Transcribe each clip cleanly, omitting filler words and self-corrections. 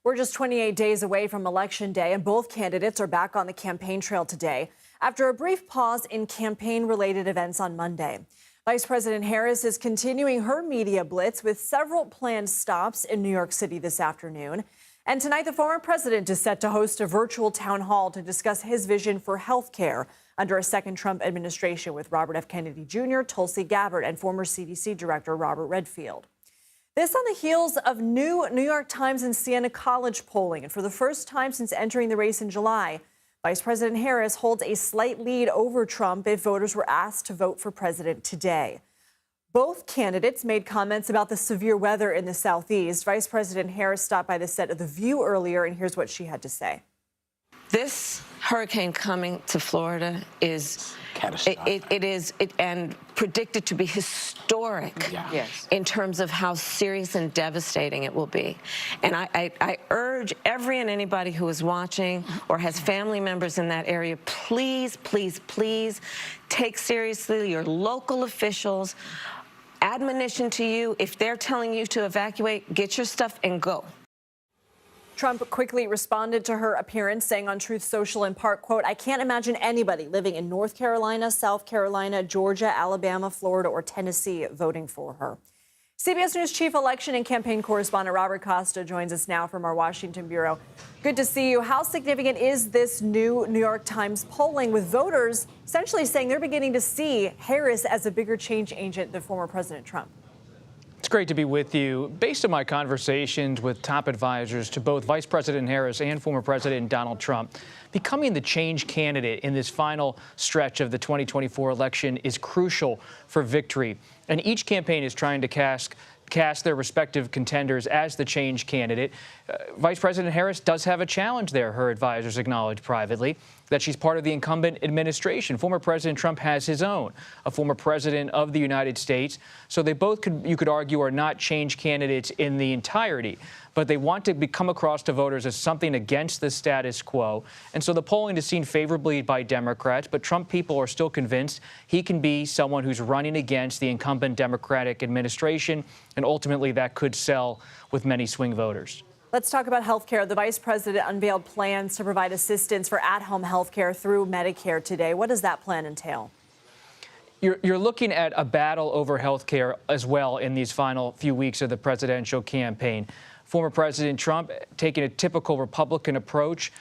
We're just 28 days away from Election Day, and both candidates are back on the campaign trail today after a brief pause in campaign-related events on Monday. Vice President Harris is continuing her media blitz with several planned stops in New York City this afternoon. And tonight, the former president is set to host a virtual town hall to discuss his vision for health care under a second Trump administration with Robert F. Kennedy Jr., Tulsi Gabbard, and former CDC Director Robert Redfield. This on the heels of new New York Times and Siena College polling. And for the first time since entering the race in July, Vice President Harris holds a slight lead over Trump if voters were asked to vote for president today. Both candidates made comments about the severe weather in the Southeast. Vice President Harris stopped by the set of The View earlier, and here's what she had to say. This hurricane coming to Florida is catastrophic. It is predicted to be historic in terms of how serious and devastating it will be. And I urge every and anybody who is watching or has family members in that area, please, please, please take seriously your local officials. Admonition to you, if they're telling you to evacuate, get your stuff and go. Trump quickly responded to her appearance, saying on Truth Social in part, quote, "I can't imagine anybody living in North Carolina, South Carolina, Georgia, Alabama, Florida, or Tennessee voting for her." CBS News chief election and campaign correspondent Robert Costa joins us now from our Washington bureau. Good to see you. How significant is this new New York Times polling with voters essentially saying they're beginning to see Harris as a bigger change agent than former President Trump? It's great to be with you. Based on my conversations with top advisors to both Vice President Harris and former President Donald Trump, becoming the change candidate in this final stretch of the 2024 election is crucial for victory. And each campaign is trying to cast their respective contenders as the change candidate. Vice President Harris does have a challenge there, her advisors acknowledged privately, that she's part of the incumbent administration. Former President Trump has his own, a former president of the United States. So they both, you could argue, are not change candidates in the entirety, but they want to come across to voters as something against the status quo. And so the polling is seen favorably by Democrats, but Trump people are still convinced he can be someone who's running against the incumbent Democratic administration, and ultimately that could sell with many swing voters. Let's talk about health care. The vice president unveiled plans to provide assistance for at-home health care through Medicare today. What does that plan entail? You're looking at a battle over health care as well in these final few weeks of the presidential campaign. Former President Trump taking a typical Republican approach,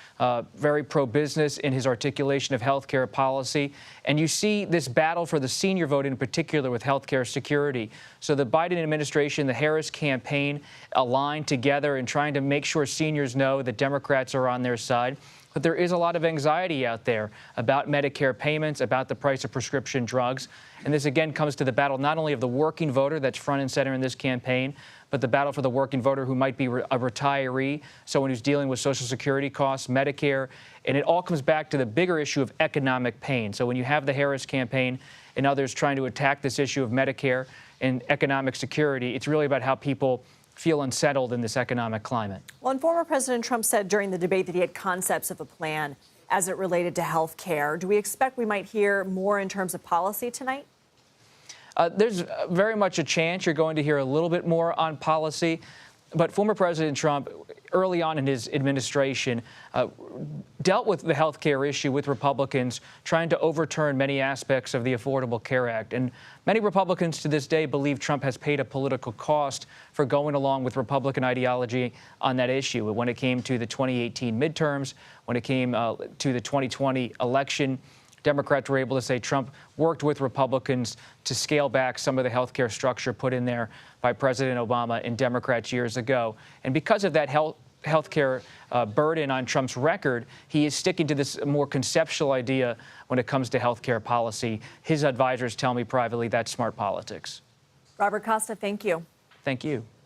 very pro-business in his articulation of health care policy. And you see this battle for the senior vote in particular with health care security. So the Biden administration, the Harris campaign aligned together in trying to make sure seniors know that Democrats are on their side. But there is a lot of anxiety out there about Medicare payments, about the price of prescription drugs. And this, again, comes to the battle not only of the working voter that's front and center in this campaign, but the battle for the working voter who might be a retiree, someone who's dealing with Social Security costs, Medicare. And it all comes back to the bigger issue of economic pain. So when you have the Harris campaign and others trying to attack this issue of Medicare and economic security, it's really about how people feel unsettled in this economic climate. Well, and former President Trump said during the debate that he had concepts of a plan as it related to health care. Do we expect we might hear more in terms of policy tonight? There's very much a chance you're going to hear a little bit more on policy. But former President Trump, early on in his administration, dealt with the health care issue with Republicans, trying to overturn many aspects of the Affordable Care Act. And many Republicans to this day believe Trump has paid a political cost for going along with Republican ideology on that issue. When it came to the 2018 midterms, when it came to the 2020 election, Democrats were able to say Trump worked with Republicans to scale back some of the health care structure put in there by President Obama and Democrats years ago. And because of that health care burden on Trump's record, he is sticking to this more conceptual idea when it comes to health care policy. His advisors tell me privately that's smart politics. Robert Costa, thank you. Thank you.